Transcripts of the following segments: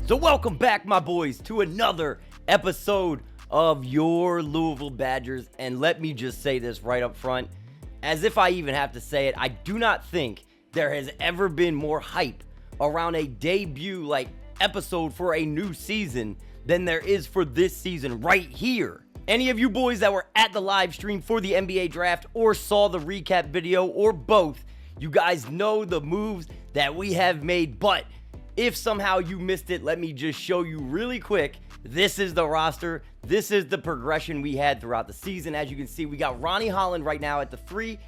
So welcome back, my boys, to another episode of Your Louisville Badgers. And let me just say this right up front, as if I even have to say it, I do not think there has ever been more hype around a debut episode for a new season than there is for this season right here. Any of you boys that were at the live stream for the NBA draft or saw the recap video or both, you guys know the moves that we have made. But if somehow you missed it, let me just show you really quick. This is the roster. This is the progression we had throughout the season. As you can see, we got Ronnie Holland right now at the 3.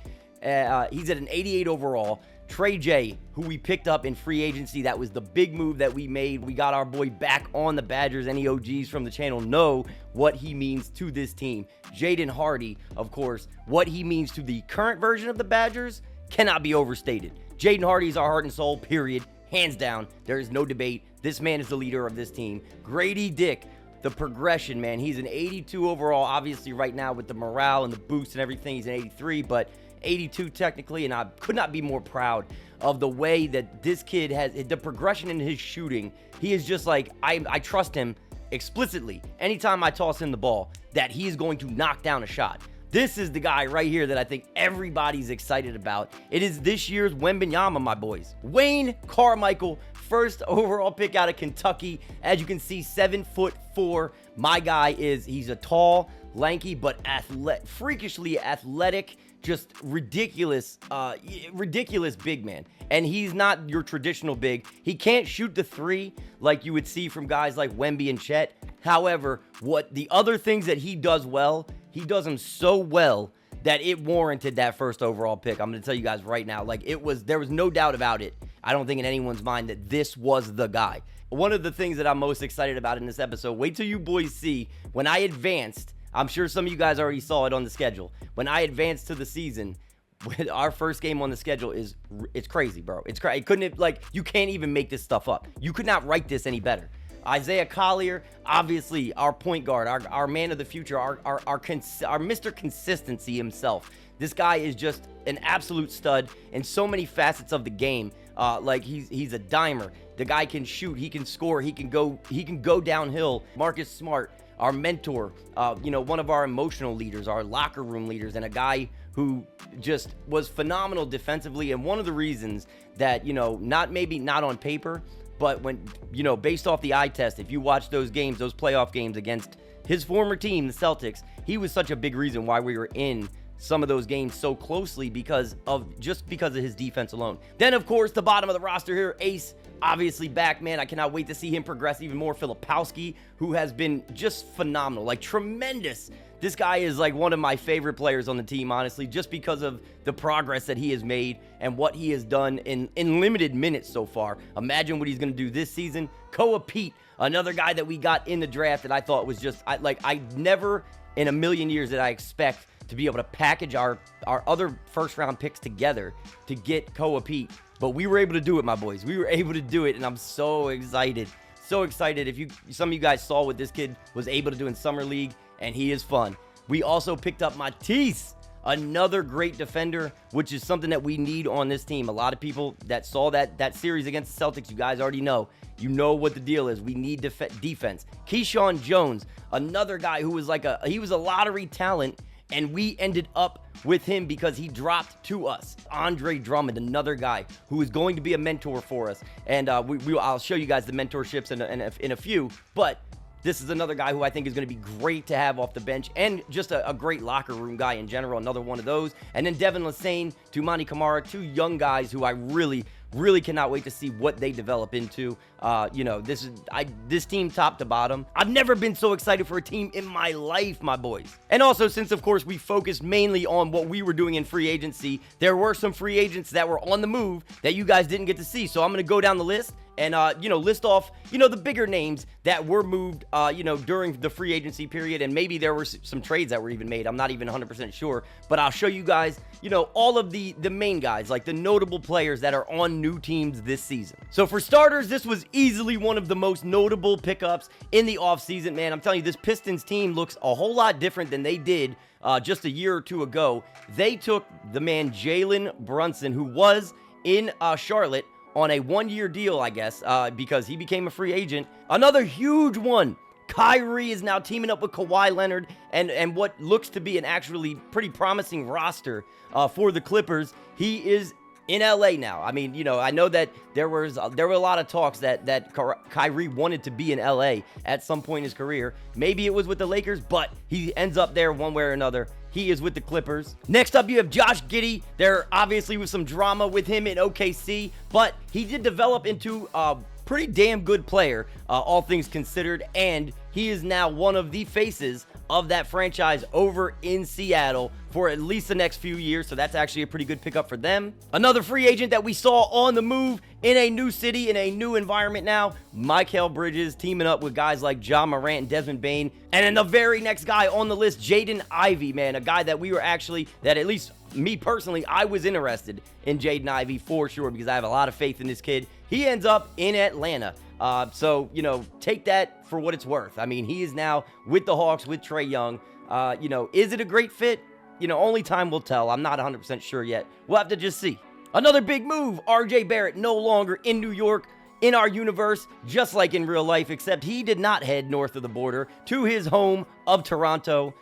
He's at an 88 overall. Trey J, who we picked up in free agency. That was the big move that we made. We got our boy back on the Badgers. Any OGs from the channel know what he means to this team. Jaden Hardy, of course, what he means to the current version of the Badgers cannot be overstated. Jaden Hardy is our heart and soul, period. Hands down, there is no debate. This man is the leader of this team. Grady Dick, the progression, man. He's an 82 overall, obviously right now with the morale and the boost and everything. He's an 83, but 82 technically, and I could not be more proud of the way that this kid has, the progression in his shooting. He is just like, I trust him explicitly anytime I toss him the ball that he is going to knock down a shot. This is the guy right here that I think everybody's excited about. It is this year's Wembanyama, my boys. Wayne Carmichael, first overall pick out of Kentucky. As you can see, 7'4". My guy he's a tall, lanky, but freakishly athletic, just ridiculous big man. And he's not your traditional big. He can't shoot the 3 like you would see from guys like Wemby and Chet. However, what the other things that he does well, he does them so well that it warranted that first overall pick. I'm going to tell you guys right now, there was no doubt about it. I don't think in anyone's mind that this was the guy. One of the things that I'm most excited about in this episode, wait till you boys see when I advanced. I'm sure some of you guys already saw it on the schedule. When I advanced to the season, our first game on the schedule it's crazy, bro. It's crazy. You can't even make this stuff up. You could not write this any better. Isaiah Collier, obviously our point guard, our man of the future, our Mr. Consistency himself. This guy is just an absolute stud in so many facets of the game. He's a dimer. The guy can shoot, he can score, he can go downhill. Marcus Smart, our mentor, one of our emotional leaders, our locker room leaders, and a guy who just was phenomenal defensively. And one of the reasons that, not on paper, but when, based off the eye test, if you watch those games, those playoff games against his former team, the Celtics, he was such a big reason why we were in some of those games so closely because of his defense alone. Then, of course, the bottom of the roster here, Ace, obviously back, man. I cannot wait to see him progress even more. Filipowski, who has been just phenomenal, tremendous. This guy is one of my favorite players on the team, honestly, just because of the progress that he has made and what he has done in limited minutes so far. Imagine what he's going to do this season. Koa Pete, another guy that we got in the draft that I thought was just, I never in a million years did I expect to be able to package our other first-round picks together to get Koa Pete. But we were able to do it, my boys. We were able to do it, and I'm so excited. So excited. Some of you guys saw what this kid was able to do in Summer League, and he is fun. We also picked up Matisse, another great defender, which is something that we need on this team. A lot of people that saw that series against the Celtics, you guys already know. You know what the deal is. We need defense. Keyshawn Jones, another guy who was he was a lottery talent, and we ended up with him because he dropped to us. Andre Drummond, another guy who is going to be a mentor for us. And I'll show you guys the mentorships in a few. But this is another guy who I think is going to be great to have off the bench and just a great locker room guy in general. Another one of those. And then Devin Lassane, Tumani Kamara, two young guys who I really cannot wait to see what they develop into. This team top to bottom. I've never been so excited for a team in my life, my boys. And also, since of course we focused mainly on what we were doing in free agency, there were some free agents that were on the move that you guys didn't get to see. So I'm going to go down the list and, list off, the bigger names that were moved, during the free agency period. And maybe there were some trades that were even made. I'm not even 100% sure, but I'll show you guys, all of the main guys, the notable players that are on new teams this season. So for starters, this was easily one of the most notable pickups in the offseason, man. I'm telling you, this Pistons team looks a whole lot different than they did just a year or two ago. They took the man Jalen Brunson, who was in Charlotte on a one-year deal, I guess, because he became a free agent. Another huge one. Kyrie is now teaming up with Kawhi Leonard and what looks to be an actually pretty promising roster for the Clippers. He is in LA now. I mean, I know that there were a lot of talks that Kyrie wanted to be in LA at some point in his career. Maybe it was with the Lakers, but he ends up there one way or another. He is with the Clippers. Next up, you have Josh Giddey. There obviously was some drama with him in OKC, but he did develop into a pretty damn good player, all things considered, and he is now one of the faces of that franchise over in Seattle for at least the next few years, so that's actually a pretty good pickup for them. Another free agent that we saw on the move in a new city, in a new environment now, Mikal Bridges teaming up with guys like John Morant and Desmond Bane. And then the very next guy on the list, Jaden Ivey, man, a guy that at least me personally, I was interested in Jaden Ivey for sure because I have a lot of faith in this kid. He ends up in Atlanta. So, take that for what it's worth. I mean, he is now with the Hawks with Trae Young. Is it a great fit? Only time will tell. I'm not 100% sure yet. We'll have to just see. Another big move, RJ Barrett no longer in New York, in our universe, just like in real life, except he did not head north of the border to his home of Toronto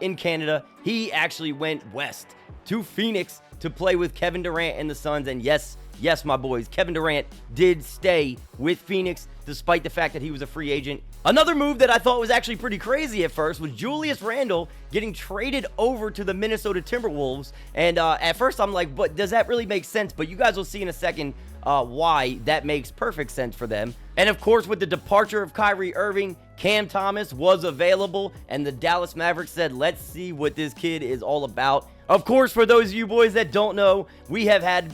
in Canada. He actually went west to Phoenix to play with Kevin Durant and the Suns. And yes, my boys, Kevin Durant did stay with Phoenix despite the fact that he was a free agent. Another move that I thought was actually pretty crazy at first was Julius Randle getting traded over to the Minnesota Timberwolves. And at first I'm like, but does that really make sense? But you guys will see in a second why that makes perfect sense for them. And of course, with the departure of Kyrie Irving, Cam Thomas was available, and the Dallas Mavericks said, let's see what this kid is all about. Of course, for those of you boys that don't know, we have had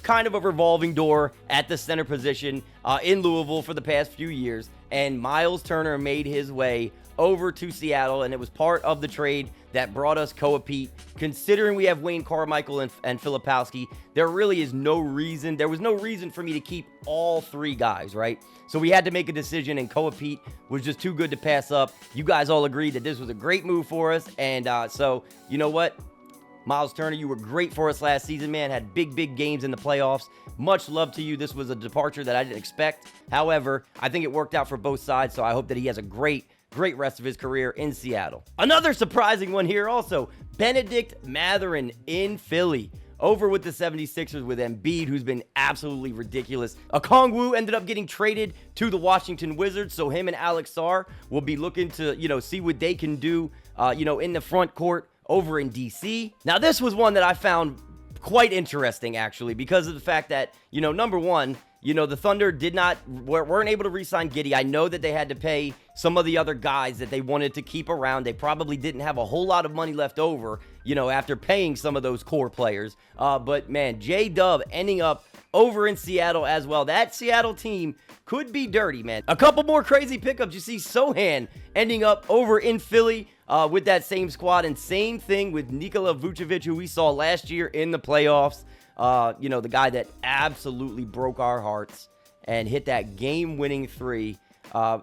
kind of a revolving door at the center position in Louisville for the past few years, and Miles Turner made his way over to Seattle, and it was part of the trade that brought us Koa Pete. Considering we have Wayne Carmichael and Filipowski, there was no reason for me to keep all three guys, right? So we had to make a decision, and Koa Pete was just too good to pass up. You guys all agreed that this was a great move for us, and so you know what? Miles Turner, you were great for us last season, man. Had big games in the playoffs. Much love to you. This was a departure that I didn't expect. However, I think it worked out for both sides, so I hope that he has a great rest of his career in Seattle. Another surprising one here also, Benedict Mathurin in Philly. Over with the 76ers with Embiid, who's been absolutely ridiculous. Okongwu ended up getting traded to the Washington Wizards, so him and Alex Sarr will be looking to, see what they can do, in the front court over in DC. Now, this was one that I found quite interesting, actually, because of the fact that, number one, the Thunder weren't able to re-sign Giddey. I know that they had to pay some of the other guys that they wanted to keep around. They probably didn't have a whole lot of money left over, after paying some of those core players. But man, J-Dub ending up over in Seattle as well. That Seattle team could be dirty, man. A couple more crazy pickups. You see Sohan ending up over in Philly with that same squad, and same thing with Nikola Vucevic, who we saw last year in the playoffs. The guy that absolutely broke our hearts and hit that game-winning three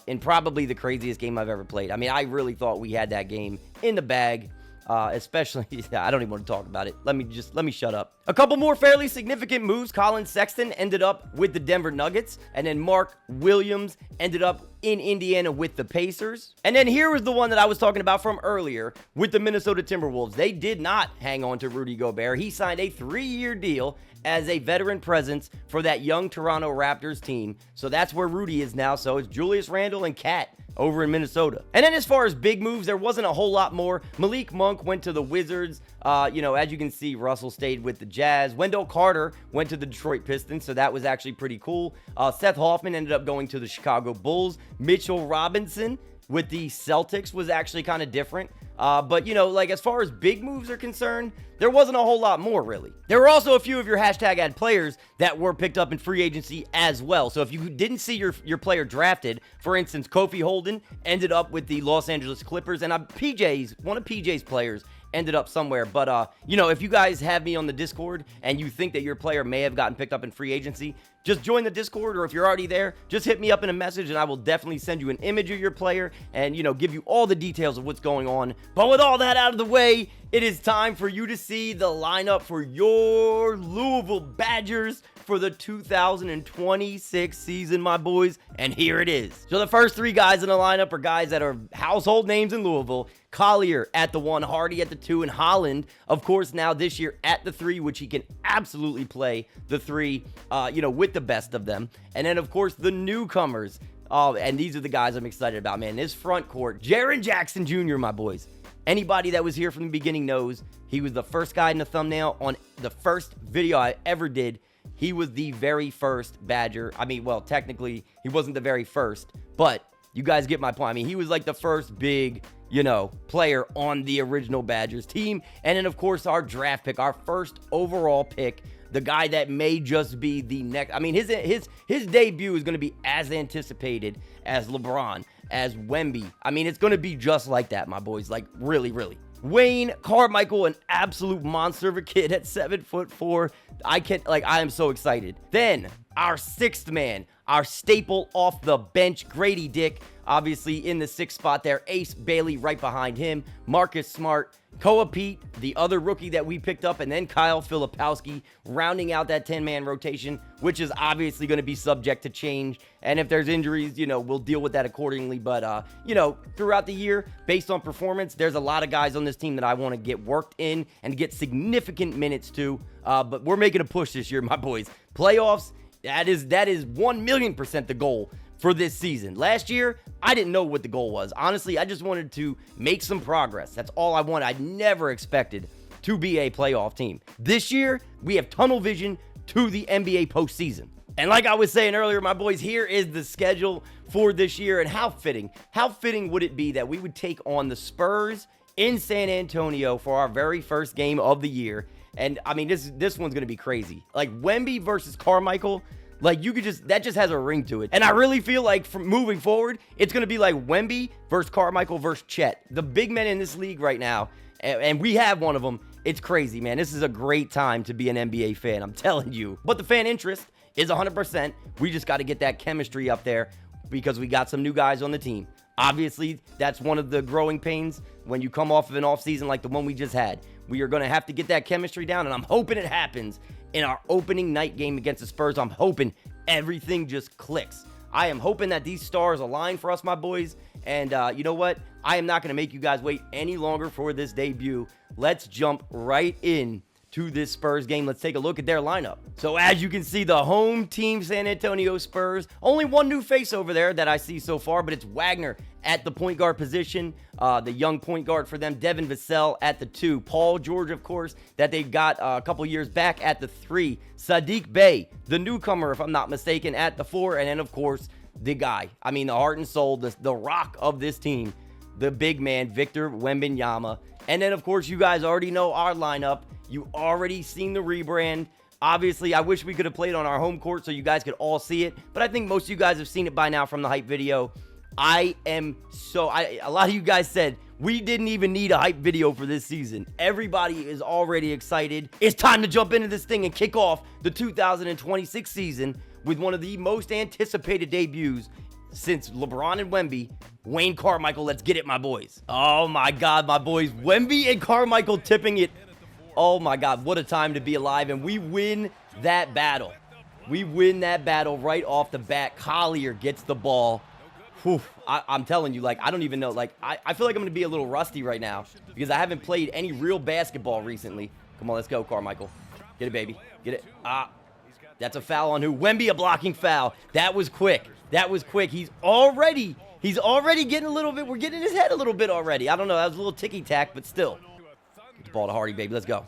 in probably the craziest game I've ever played. I mean, I really thought we had that game in the bag. Especially, I don't even want to talk about it. Let me shut up. A couple more fairly significant moves. Colin Sexton ended up with the Denver Nuggets, and then Mark Williams ended up in Indiana with the Pacers. And then here was the one that I was talking about from earlier with the Minnesota Timberwolves. They did not hang on to Rudy Gobert. He signed a 3-year deal as a veteran presence for that young Toronto Raptors team. So that's where Rudy is now. So it's Julius Randle and Cat over in Minnesota. And then as far as big moves, there wasn't a whole lot more. Malik Monk went to the Wizards. As you can see, Russell stayed with the Jazz. Wendell Carter went to the Detroit Pistons, so that was actually pretty cool. Seth Hoffman ended up going to the Chicago Bulls. Mitchell Robinson with the Celtics was actually kind of different. But as far as big moves are concerned, there wasn't a whole lot more, really. There were also a few of your hashtag ad players that were picked up in free agency as well. So if you didn't see your player drafted, for instance, Kofi Holden ended up with the Los Angeles Clippers, and one of PJ's players ended up somewhere. But, if you guys have me on the Discord and you think that your player may have gotten picked up in free agency, just join the Discord, or if you're already there, just hit me up in a message and I will definitely send you an image of your player and, give you all the details of what's going on. But with all that out of the way, it is time for you to see the lineup for your Louisville Badgers for the 2026 season, my boys, and here it is. So the first three guys in the lineup are guys that are household names in Louisville. Collier at the 1, Hardy at the 2, and Holland, of course, now this year at the 3, which he can absolutely play the 3, with the best of them. And then, of course, the newcomers. Oh, and these are the guys I'm excited about, man. This front court, Jaren Jackson Jr., my boys. Anybody that was here from the beginning knows he was the first guy in the thumbnail on the first video I ever did. He was the very first Badger. I mean, well, technically, he wasn't the very first, but you guys get my point. I mean, he was like the first big, player on the original Badgers team. And then, of course, our draft pick, our first overall pick, the guy that may just be the next. I mean, his debut is going to be as anticipated as LeBron, as Wemby. I mean, it's going to be just like that, my boys. Like, really, really. Wayne Carmichael, an absolute monster of a kid at 7'4". I am so excited. Then, our sixth man, our staple off the bench, Grady Dick, obviously in the 6th spot there. Ace Bailey right behind him. Marcus Smart, Koa Pete, the other rookie that we picked up, and then Kyle Filipowski rounding out that 10-man rotation, which is obviously going to be subject to change. And if there's injuries, we'll deal with that accordingly. But, throughout the year, based on performance, there's a lot of guys on this team that I want to get worked in and get significant minutes to. But we're making a push this year, my boys. Playoffs, that is 1,000,000% the goal for this season. Last year, I didn't know what the goal was. Honestly, I just wanted to make some progress. That's all I wanted. I never expected to be a playoff team. This year, we have tunnel vision to the NBA postseason. And like I was saying earlier, my boys, here is the schedule for this year. And how fitting would it be that we would take on the Spurs in San Antonio for our very first game of the year. And I mean, this one's going to be crazy. Like Wemby versus Carmichael, like that just has a ring to it. And I really feel like from moving forward, it's going to be like Wemby versus Carmichael versus Chet. The big men in this league right now, and we have one of them. It's crazy, man. This is a great time to be an NBA fan, I'm telling you. But the fan interest is 100%. We just got to get that chemistry up there because we got some new guys on the team. Obviously, that's one of the growing pains when you come off of an offseason like the one we just had. We are going to have to get that chemistry down, and I'm hoping it happens in our opening night game against the Spurs. I'm hoping everything just clicks. I am hoping that these stars align for us, my boys. And you know what? I am not going to make you guys wait any longer for this debut. Let's jump right in to this Spurs game. Let's take a look at their lineup. So as you can see, the home team San Antonio Spurs, only one new face over there that I see so far, but it's Wagner at the point guard position, the young point guard for them, Devin Vassell at the 2, Paul George, of course, that they got a couple years back at the 3, Sadiq Bey, the newcomer, if I'm not mistaken, at the 4, and then, of course, the guy, I mean, the heart and soul, the rock of this team, the big man, Victor Wembanyama. And then, of course, you guys already know our lineup. You already seen the rebrand. Obviously, I wish we could have played on our home court so you guys could all see it, but I think most of you guys have seen it by now from the hype video. A lot of you guys said we didn't even need a hype video for this season. Everybody is already excited. It's time to jump into this thing and kick off the 2026 season with one of the most anticipated debuts since LeBron and Wemby, Wayne Carmichael. Let's get it, my boys. Oh my God, my boys. Wemby and Carmichael tipping it. Oh my God, what a time to be alive. And we win that battle. We win that battle right off the bat. Collier gets the ball. Whew, I'm telling you, I don't even know. I feel like I'm going to be a little rusty right now because I haven't played any real basketball recently. Come on, let's go, Carmichael. Get it, baby. Get it. That's a foul on who? Wemby, a blocking foul. That was quick. That was quick. He's already getting a little bit. We're getting in his head a little bit already. I don't know. That was a little ticky-tack, but still. Get the ball to Hardy, baby. Let's go.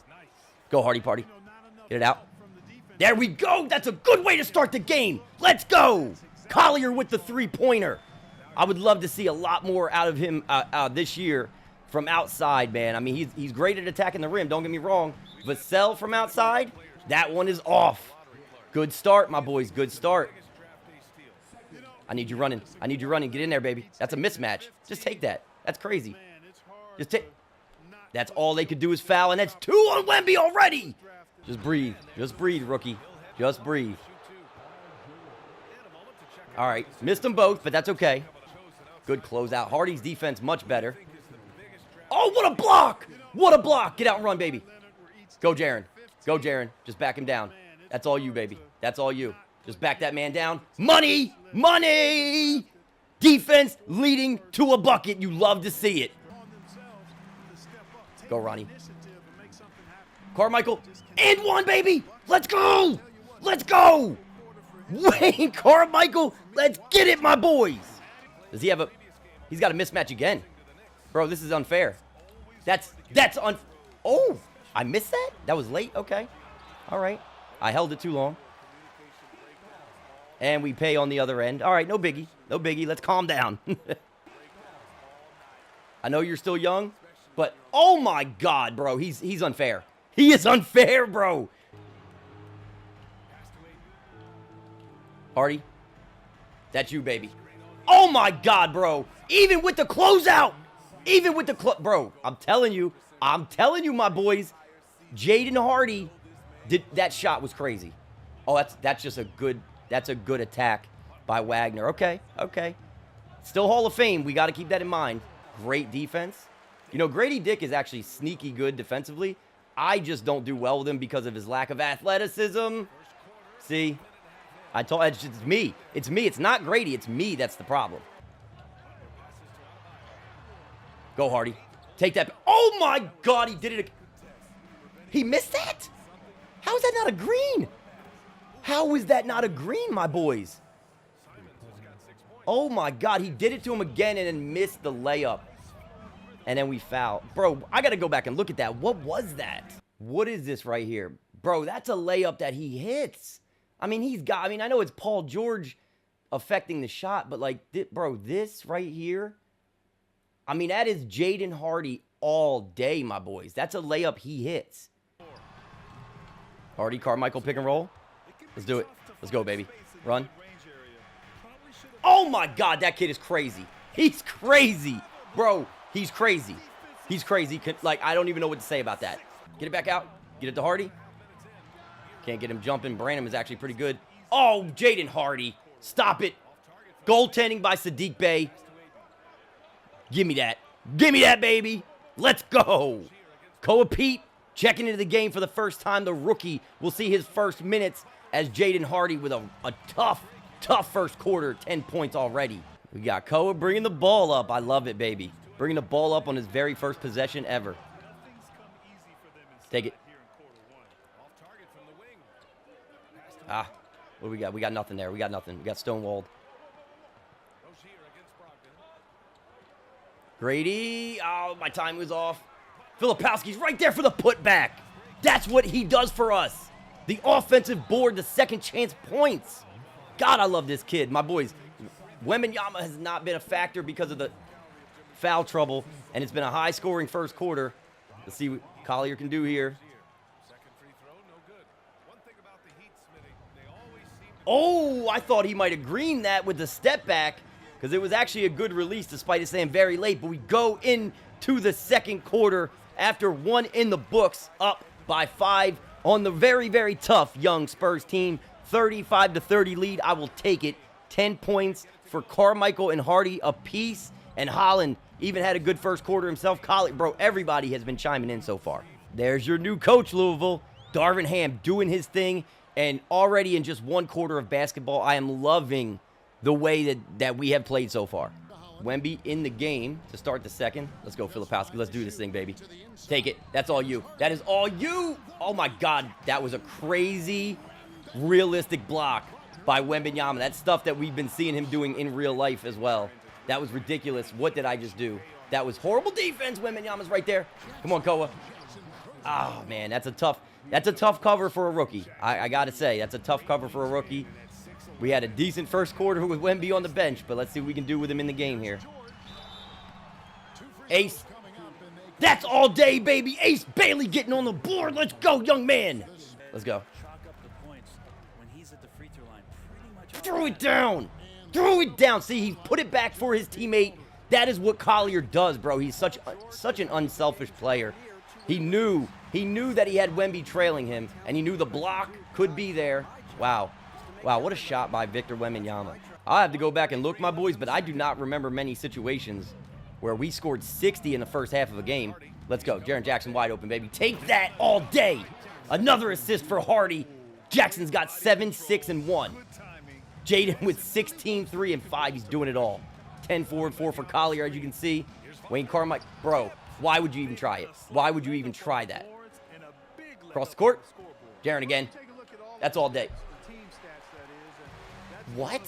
Go, Hardy party. Get it out. There we go. That's a good way to start the game. Let's go. Collier with the three-pointer. I would love to see a lot more out of him this year from outside, man. I mean, he's great at attacking the rim. Don't get me wrong. Vassell from outside, that one is off. Good start, my boys. Good start. I need you running. I need you running. Get in there, baby. That's a mismatch. Just take that. That's crazy. Just take. That's all they could do is foul, and that's 2 on Wemby already. Just breathe. Just breathe, rookie. Just breathe. All right. Missed them both, but that's okay. Good closeout. Hardy's defense much better. Oh, what a block! What a block! Get out and run, baby. Go, Jaren. Go, Jaren. Just back him down. That's all you, baby. That's all you. Just back that man down. Money! Money! Defense leading to a bucket. You love to see it. Go, Ronnie. Carmichael. And one, baby! Let's go! Let's go! Wayne Carmichael, let's get it, my boys! Does he have a... He's got a mismatch again. Bro, this is unfair. That's Oh! I missed that? That was late? Okay. All right. I held it too long. And we pay on the other end. All right, no biggie. No biggie. Let's calm down. I know you're still young, but oh my God, bro. He's unfair. He is unfair, bro. Hardy. That's you, baby. Oh my God, bro. Even with the closeout. Even with the bro, I'm telling you, my boys. Jaden Hardy that shot was crazy. Oh, that's just a good attack by Wagner. Okay. Still Hall of Fame. We got to keep that in mind. Great defense. You know, Grady Dick is actually sneaky good defensively. I just don't do well with him because of his lack of athleticism. See? I told it's me. It's me. It's not Grady. It's me that's the problem. Go, Hardy. Take that. Oh, my God. He did it. He missed that? How is that not a green? How is that not a green, my boys? Oh, my God. He did it to him again and then missed the layup. And then we foul. Bro, I got to go back and look at that. What was that? What is this right here? Bro, that's a layup that he hits. I mean, I know it's Paul George affecting the shot, but like, bro, this right here, I mean, that is Jaden Hardy all day, my boys. That's a layup he hits. Hardy, Carmichael, pick and roll. Let's do it. Let's go, baby. Run. Oh, my God, that kid is crazy. He's crazy. Bro, he's crazy. He's crazy. Like, I don't even know what to say about that. Get it back out. Get it to Hardy. Can't get him jumping. Branham is actually pretty good. Oh, Jaden Hardy. Stop it. Goaltending by Sadiq Bey. Give me that. Give me that, baby. Let's go. Koa Pete checking into the game for the first time. The rookie will see his first minutes as Jaden Hardy with a tough first quarter. 10 points already. We got Koa bringing the ball up. I love it, baby. Bringing the ball up on his very first possession ever. Take it. Ah, what do we got? We got nothing there. We got nothing. We got stonewalled. Grady. Oh, my time was off. Filipowski's right there for the putback. That's what he does for us. The offensive board, the second chance points. God, I love this kid. My boys, Wembanyama has not been a factor because of the foul trouble, and it's been a high-scoring first quarter. Let's see what Collier can do here. Oh, I thought he might have greened that with the step back because it was actually a good release despite it saying very late. But we go into the second quarter after one in the books, up by 5 on the very, very tough young Spurs team. 35-30 lead. I will take it. 10 points for Carmichael and Hardy apiece. And Holland even had a good first quarter himself. Bro, everybody has been chiming in so far. There's your new coach, Louisville. Darvin Ham doing his thing. And already in just one quarter of basketball, I am loving the way that we have played so far. Wemby in the game to start the second. Let's go, Filipowski. Let's do this thing, baby. Take it. That's all you. That is all you. Oh, my God. That was a crazy, realistic block by Wembanyama. That's stuff that we've been seeing him doing in real life as well. That was ridiculous. What did I just do? That was horrible defense. Wembanyama's right there. Come on, Koa. Oh, man, that's a tough cover for a rookie. I got to say, that's a tough cover for a rookie. We had a decent first quarter with Wemby on the bench, but let's see what we can do with him in the game here. Ace. That's all day, baby. Ace Bailey getting on the board. Let's go, young man. Let's go. Throw it down. Throw it down. See, he put it back for his teammate. That is what Collier does, bro. He's such an unselfish player. He knew that he had Wemby trailing him, and he knew the block could be there. Wow. Wow, what a shot by Victor Wembanyama. I'll have to go back and look, my boys, but I do not remember many situations where we scored 60 in the first half of a game. Let's go. Jaren Jackson wide open, baby. Take that all day. Another assist for Hardy. Jackson's got 7, 6, and 1. Jaden with 16, 3, and 5. He's doing it all. 10 forward, 4 for Collier, as you can see. Wayne Carmichael. Bro, why would you even try it? Why would you even try that? Across the court. Jaren again. That's all day. What?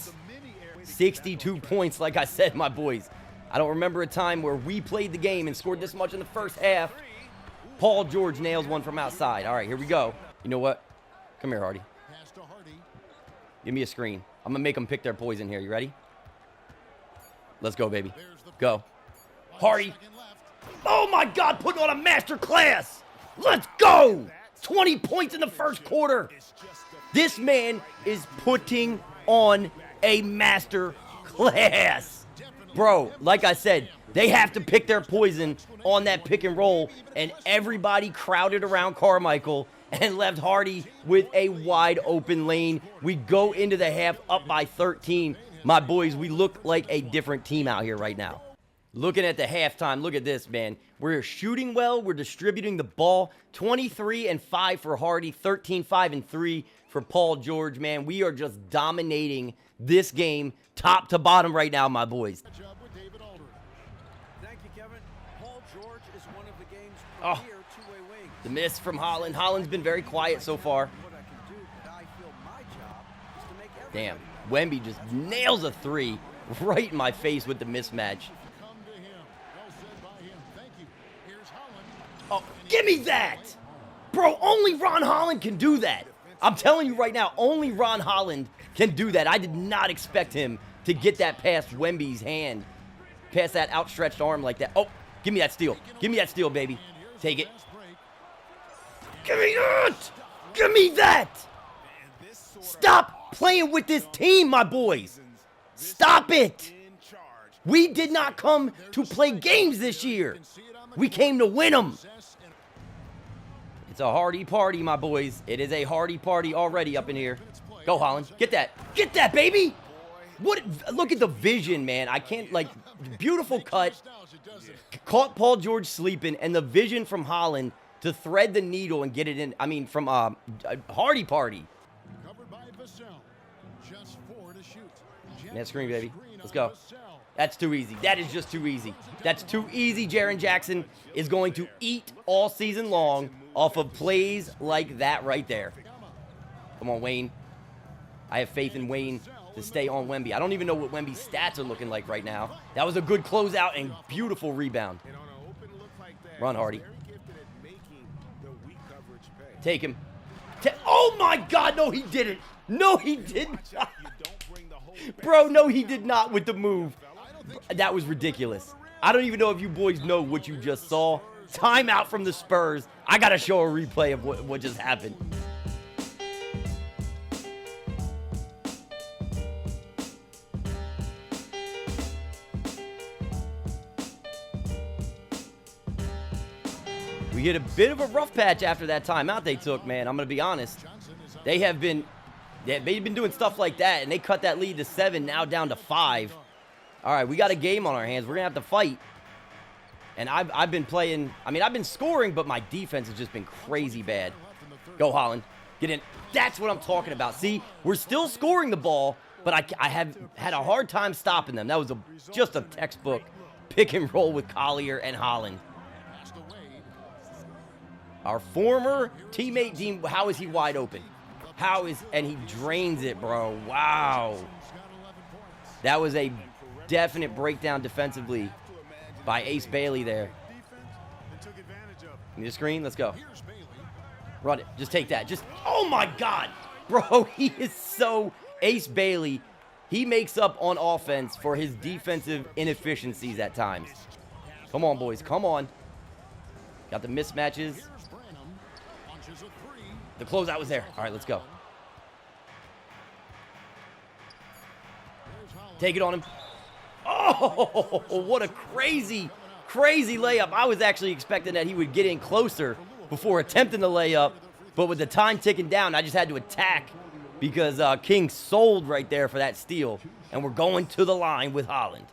62 points, like I said, my boys. I don't remember a time where we played the game and scored this much in the first half. Paul George nails one from outside. All right, here we go. You know what? Come here, Hardy. Give me a screen. I'm going to make them pick their poison here. You ready? Let's go, baby. Go. Hardy. Oh, my God. Putting on a master class. Let's go. 20 points in the first quarter. This man is putting on a master class. Bro, like I said, they have to pick their poison on that pick and roll, and everybody crowded around Carmichael and left Hardy with a wide open lane. We go into the half up by 13. My boys, we look like a different team out here right now. Looking at the halftime, look at this, man. We're shooting well. We're distributing the ball. 23 and 5 for Hardy. 13, 5, and 3 for Paul George, man. We are just dominating this game top to bottom right now, my boys. Thank you, Kevin. Paul George is one of the game's premier two-way wings. The miss from Holland. Holland's been very quiet so far. Damn. Wemby just nails a 3 right in my face with the mismatch. Oh, give me that! Bro, only Ron Holland can do that. I'm telling you right now, only Ron Holland can do that. I did not expect him to get that past Wemby's hand, past that outstretched arm like that. Oh, give me that steal. Give me that steal, baby. Take it. Give me that! Give me that! Stop playing with this team, my boys. Stop it. We did not come to play games this year. We came to win them. It's a Hardy party, my boys. It is a Hardy party already up in here. Go, Holland. Get that. Get that, baby. What? Look at the vision, man. I can't, like, beautiful cut. Caught Paul George sleeping, and the vision from Holland to thread the needle and get it in. I mean, from Hardy party. Net screen, baby. Let's go. That's too easy. That is just too easy. That's too easy. Jaren Jackson is going to eat all season long off of plays like that right there. Come on, Wayne. I have faith in Wayne to stay on Wemby. I don't even know what Wemby's stats are looking like right now. That was a good closeout and beautiful rebound. Run, Hardy. Take him. Oh, my God. No, he didn't. No, he didn't. Bro, no, he did not with the move. That was ridiculous. I don't even know if you boys know what you just saw. Timeout from the Spurs. I got to show a replay of what just happened. We hit a bit of a rough patch after that timeout they took, man. I'm going to be honest. They've been doing stuff like that, and they cut that lead to 7, now down to 5. All right, we got a game on our hands. We're going to have to fight. And I've been playing, I mean, I've been scoring, but my defense has just been crazy bad. Go, Holland. Get in. That's what I'm talking about. See, we're still scoring the ball, but I have had a hard time stopping them. That was just a textbook pick and roll with Collier and Holland. Our former teammate, Dean, how is he wide open? And he drains it, bro. Wow. That was a definite breakdown defensively by Ace Bailey there. Need a screen? Let's go. Run it. Just take that. Oh my God. Bro, he is so Ace Bailey. He makes up on offense for his defensive inefficiencies at times. Come on, boys. Come on. Got the mismatches. The closeout was there. All right, let's go. Take it on him. Oh, what a crazy, crazy layup. I was actually expecting that he would get in closer before attempting the layup. But with the time ticking down, I just had to attack because King sold right there for that steal. And we're going to the line with Holland.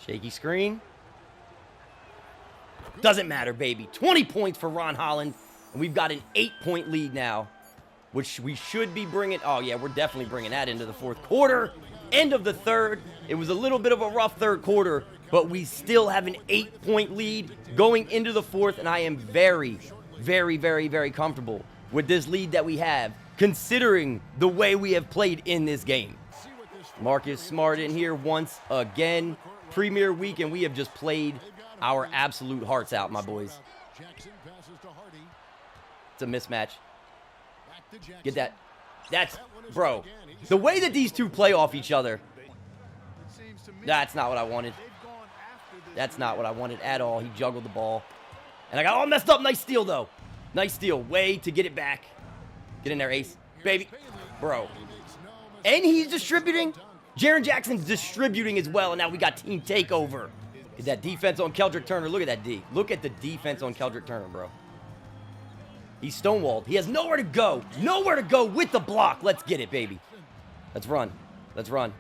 Shaky screen. Doesn't matter, baby. 20 points for Ron Holland. And we've got an 8-point lead now. which we should be bringing. Oh, yeah, we're definitely bringing that into the fourth quarter. End of the third. It was a little bit of a rough third quarter, but we still have an 8-point lead going into the fourth, and I am very, very, very, very comfortable with this lead that we have, considering the way we have played in this game. Marcus Smart in here once again. Premier week, and we have just played our absolute hearts out, my boys. It's a mismatch. Get that. That's, bro, the way that these two play off each other, that's not what I wanted. That's not what I wanted at all. He juggled the ball. And I got all messed up. Nice steal, though. Nice steal. Way to get it back. Get in there, Ace. Baby. Bro. And he's distributing. Jaren Jackson's distributing as well, and now we got team takeover. Get that defense on Keldrick Turner. Look at that D. Look at the defense on Keldrick Turner, bro. He's stonewalled. He has nowhere to go. Nowhere to go with the block. Let's get it, baby. Let's run. Let's run.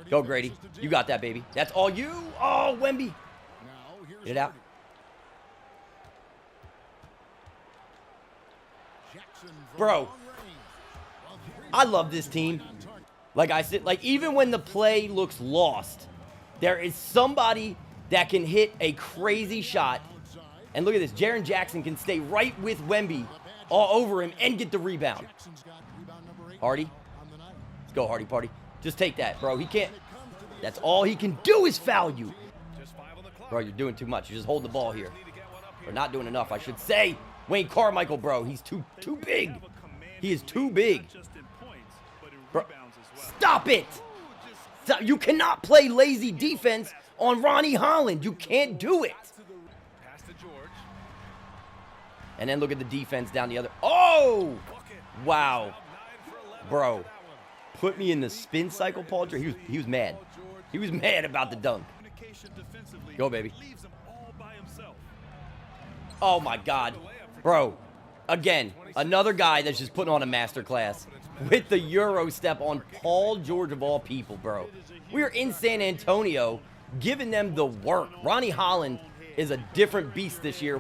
Go, Grady. You got that, baby. That's all you. Oh, Wemby. Get it out. Bro, I love this team. Like I said, like even when the play looks lost, there is somebody that can hit a crazy shot. And look at this. Jaren Jackson can stay right with Wemby all over him and get the rebound. Hardy. Let's go, Hardy Party. Just take that, bro. He can't. That's all he can do is foul you. Bro, you're doing too much. You just hold the ball here. Or not doing enough, I should say. Wayne Carmichael, bro. He's too big. He is too big. Bro, stop it. Stop. You cannot play lazy defense on Ronnie Holland. You can't do it. And then look at the defense down the other. Oh! Wow. Bro. Put me in the spin cycle, Paul George. He was mad. He was mad about the dunk. Go, baby. Oh, my God. Bro. Again, another guy that's just putting on a masterclass with the Euro step on Paul George of all people, bro. We're in San Antonio giving them the work. Ronnie Holland is a different beast this year.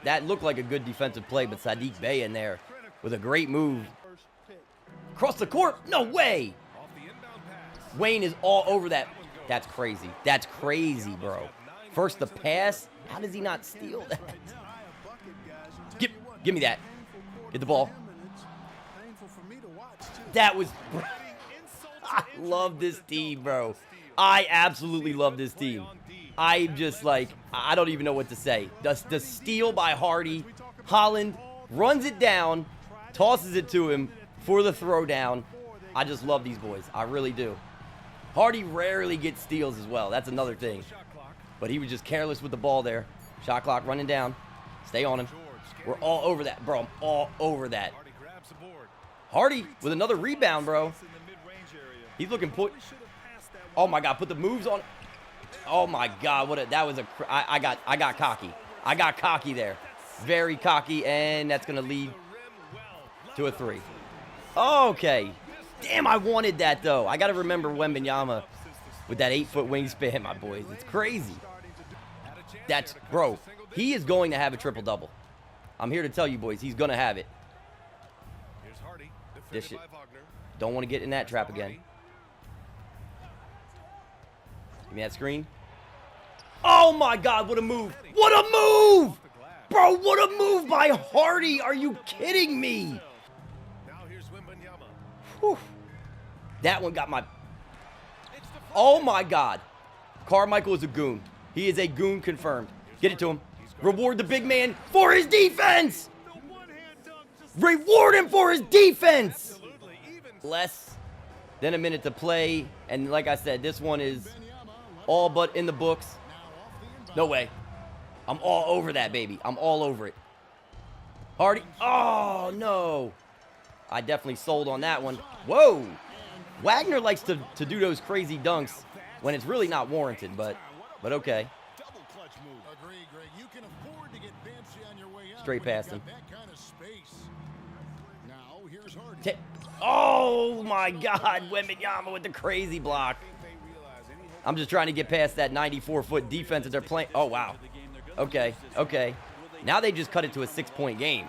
That looked like a good defensive play, but Saddiq Bey in there with a great move. Across the court? No way. Wayne is all over that. That's crazy. That's crazy, bro. First the pass. How does he not steal that? Give me that. Get the ball. That was... I love this team, bro. I absolutely love this team. I just like, I don't even know what to say. The steal by Hardy. Holland runs it down, tosses it to him for the throwdown. I just love these boys. I really do. Hardy rarely gets steals as well. That's another thing. But he was just careless with the ball there. Shot clock running down. Stay on him. We're all over that, bro. I'm all over that. Hardy with another rebound, bro. He's looking put. Oh my God, put the moves on. Oh my God, I got cocky. I got cocky there. Very cocky, and that's gonna lead to a three. Okay. Damn, I wanted that though. I gotta remember Wembanyama with that 8-foot wingspan, my boys. It's crazy. That's, bro, he is going to have a triple-double. I'm here to tell you, boys, he's gonna have it. This shit. Don't want to get in that trap again. Give me that screen. Oh my God, what a move. What a move! Bro, what a move by Hardy. Are you kidding me? Whew. That one got my... Oh my God. Carmichael is a goon. He is a goon confirmed. Get it to him. Reward the big man for his defense. Reward him for his defense. Less than a minute to play. And like I said, this one is all but in the books. No way. I'm all over that, baby. I'm all over it. Hardy. Oh, no. I definitely sold on that one. Whoa. Wagner likes to do those crazy dunks when it's really not warranted, but okay. Straight past him. Oh, my God. Wembanyama with the crazy block. I'm just trying to get past that 94-foot defense that they're playing. Oh, wow. Okay. Now they just cut it to a 6-point game.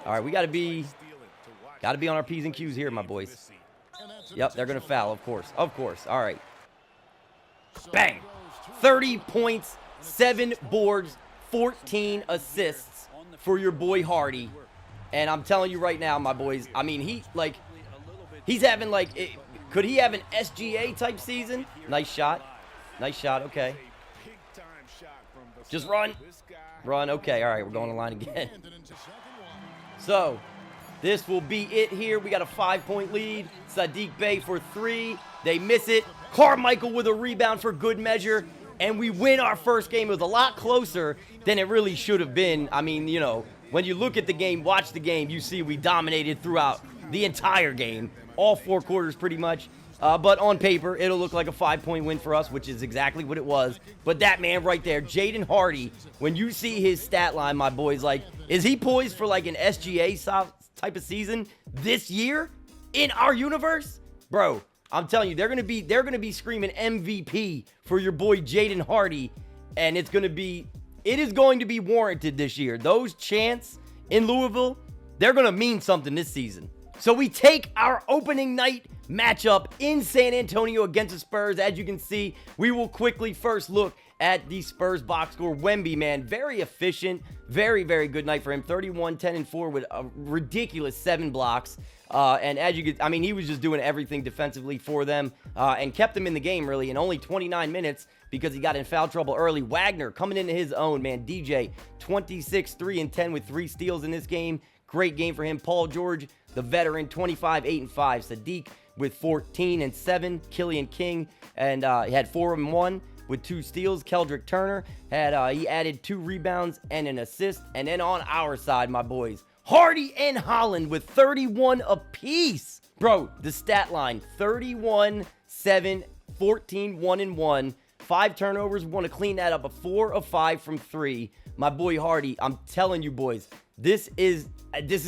All right, we got to be Got to be on our P's and Q's here, my boys. Yep, they're going to foul, of course. Of course. All right. Bang. 30 points, 7 boards, 14 assists for your boy Hardy. And I'm telling you right now, my boys, I mean, he's having, could he have an SGA type season? Nice shot. Nice shot. Okay. Just run. Run. Okay. All right. We're going to line again. So, this will be it here. We got a 5-point lead. Saddiq Bey for 3. They miss it. Carmichael with a rebound for good measure. And we win our first game. It was a lot closer than it really should have been. I mean, you know, when you look at the game, watch the game, you see we dominated throughout the entire game. All 4 quarters pretty much. But on paper, it'll look like a 5-point win for us, which is exactly what it was. But that man right there, Jaden Hardy, when you see his stat line, my boys, like, is he poised for like an SGA type of season this year in our universe? Bro, I'm telling you, they're gonna be screaming MVP for your boy Jaden Hardy, and it is going to be warranted this year. Those chants in Louisville, they're gonna mean something this season. So we take our opening night matchup in San Antonio against the Spurs. As you can see, we will quickly first look at the Spurs box score. Wemby, man, very efficient. Very, very good night for him. 31, 10, and 4 with a ridiculous 7 blocks. And as you can, I mean, he was just doing everything defensively for them and kept them in the game, really, in only 29 minutes because he got in foul trouble early. Wagner coming into his own, man. DJ, 26, 3, and 10 with 3 steals in this game. Great game for him. Paul George, the veteran, 25, 8, and 5. Saddiq with 14 and 7. Killian King, and he had 4 and 1 with 2 steals. Keldrick Turner he added 2 rebounds and an assist. And then on our side, my boys, Hardy and Holland with 31 apiece. Bro, the stat line, 31, 7, 14, 1, and 1. 5 turnovers. We want to clean that up. A 4 of 5 from 3. My boy Hardy, I'm telling you boys, this is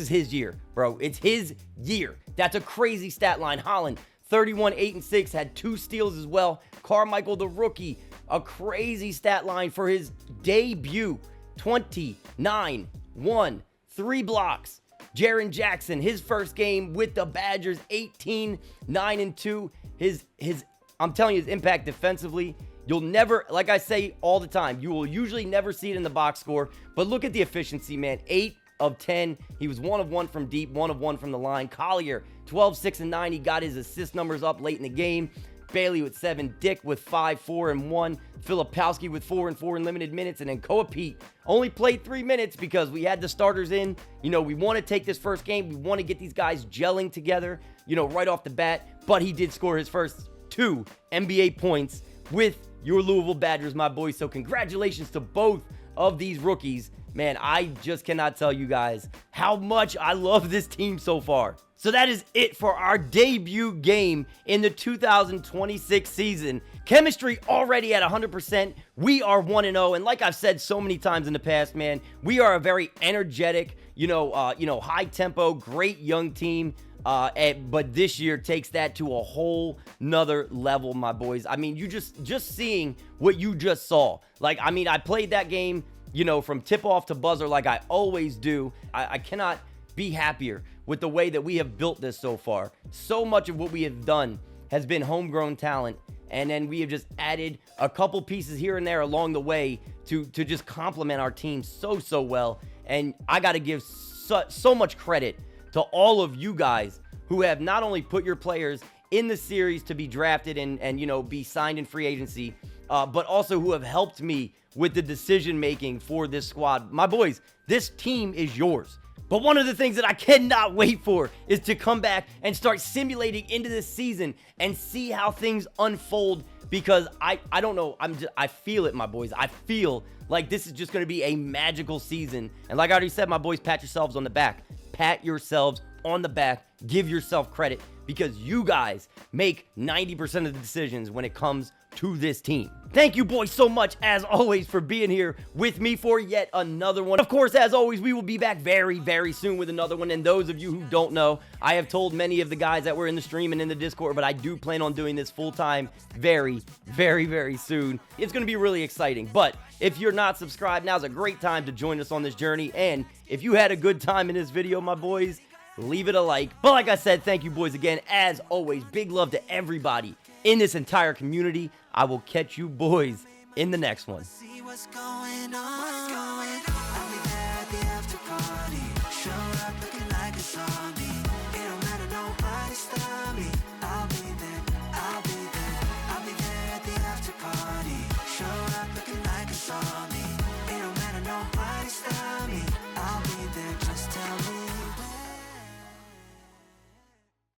his year, bro. It's his year. That's a crazy stat line. Holland, 31, 8, and 6, had 2 steals as well. Carmichael, the rookie, a crazy stat line for his debut. 29, 1, 3 blocks. Jaren Jackson, his first game with the Badgers, 18, 9, and 2. I'm telling you, his impact defensively, you'll never, like I say all the time, you will usually never see it in the box score, but look at the efficiency, man. 8 of 10. He was 1 of 1 from deep, 1 of 1 from the line. Collier, 12, 6, and 9. He got his assist numbers up late in the game. Bailey with 7. Dick with 5, 4, and 1. Filipowski with 4 and 4 in limited minutes. And then Koa Pete only played 3 minutes because we had the starters in. You know, we want to take this first game. We want to get these guys gelling together, you know, right off the bat. But he did score his first 2 NBA points with your Louisville Badgers, my boys. So congratulations to both of these rookies. Man, I just cannot tell you guys how much I love this team so far. So that is it for our debut game in the 2026 season. Chemistry already at 100%. We are 1-0. And like I've said so many times in the past, man, we are a very energetic, high tempo, great young team. But this year takes that to a whole nother level, my boys. I mean, you just seeing what you just saw. Like, I mean, I played that game, from tip-off to buzzer like I always do. I cannot be happier with the way that we have built this so far. So much of what we have done has been homegrown talent, and then we have just added a couple pieces here and there along the way to just complement our team so well. And I got to give so much credit to all of you guys who have not only put your players in the series to be drafted and be signed in free agency, but also who have helped me with the decision making for this squad. My boys, this team is yours. But one of the things that I cannot wait for is to come back and start simulating into this season and see how things unfold, because I don't know, I feel it, my boys. I feel like this is just going to be a magical season. And like I already said, my boys, pat yourselves on the back. Pat yourselves on the back. Give yourself credit, because you guys make 90% of the decisions when it comes to this team. Thank you, boys, so much, as always, for being here with me for yet another one. Of course, as always, we will be back very, very soon with another one. And those of you who don't know, I have told many of the guys that were in the stream and in the Discord, but I do plan on doing this full-time very, very, very soon. It's going to be really exciting. But if you're not subscribed, now's a great time to join us on this journey. And if you had a good time in this video, my boys, leave it a like. But like I said, thank you boys again. As always, big love to everybody in this entire community. I will catch you boys in the next one. See what's going on.